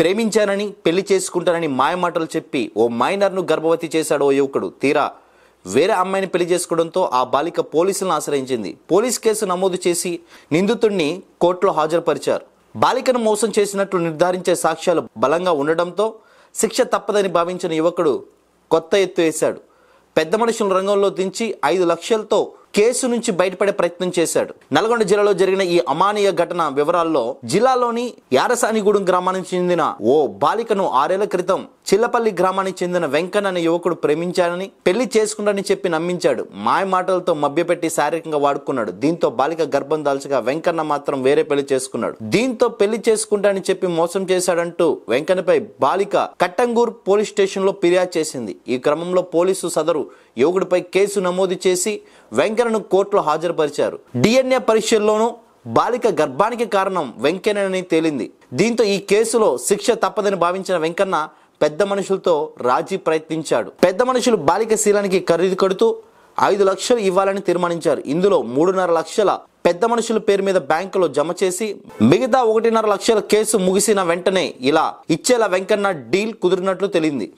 ప్రేమించానని పెళ్లి చేసుకుంటానని మాయమాటలు చెప్పి ఓ మైనర్ను గర్భవతి చేశాడు ఓ యువకుడు. తీరా వేరే అమ్మాయిని పెళ్లి చేసుకోవడంతో ఆ బాలిక పోలీసులను ఆశ్రయించింది. పోలీస్ కేసు నమోదు చేసి నిందితుడిని కోర్టులో హాజరుపరిచారు. బాలికను మోసం చేసినట్లు నిర్ధారించే సాక్ష్యాలు బలంగా ఉండడంతో శిక్ష తప్పదని భావించిన యువకుడు కొత్త ఎత్తు వేశాడు. పెద్ద మనుషుల రంగంలో దించి 5 లక్షలతో కేసు నుంచి బయటపడే ప్రయత్నం చేశాడు. నల్గొండ జిల్లాలో జరిగిన ఈ అమానీయ ఘటన వివరాల్లో జిల్లాలోని యారసానిగూడెం గ్రామానికి చెందిన ఓ బాలికను 6 ఏళ్ల క్రితం చిల్లపల్లి గ్రామానికి చెందిన వెంకన్న అనే యువకుడు ప్రేమించానని పెళ్లి చేసుకుంటానని చెప్పి నమ్మించాడు. మాయ మాటలతో మభ్యపెట్టి శారీరకంగా వాడుకున్నాడు. దీంతో బాలిక గర్భం దాల్చగా వెంకన్న మాత్రం వేరే పెళ్లి చేసుకున్నాడు. దీంతో పెళ్లి చేసుకుంటానని చెప్పి మోసం చేశాడంటూ వెంకన్నపై బాలిక కట్టంగూర్ పోలీస్ స్టేషన్ లో ఫిర్యాదు చేసింది. ఈ క్రమంలో పోలీసు సదరు యువకుడిపై కేసు నమోదు చేసి వెంకన్నను కోర్టులో హాజరుపరిచారు. DNA పరీక్షల్లోనూ బాలిక గర్భానికి కారణం వెంకన్నని తేలింది. దీంతో ఈ కేసులో శిక్ష తప్పదని భావించిన వెంకన్న పెద్ద మనుషులతో రాజీ ప్రయత్నించాడు. పెద్ద మనుషులు బాలిక శీలానికి ఖరీదు కడుతూ 5 లక్షలు ఇవ్వాలని తీర్మానించారు. ఇందులో 3.5 లక్షల పెద్ద మనుషుల పేరు మీద బ్యాంకులో జమ చేసి మిగతా 1.5 లక్షల కేసు ముగిసిన వెంటనే ఇలా ఇచ్చేలా వెంకన్న డీల్ కుదిరినట్లు తెలిసింది.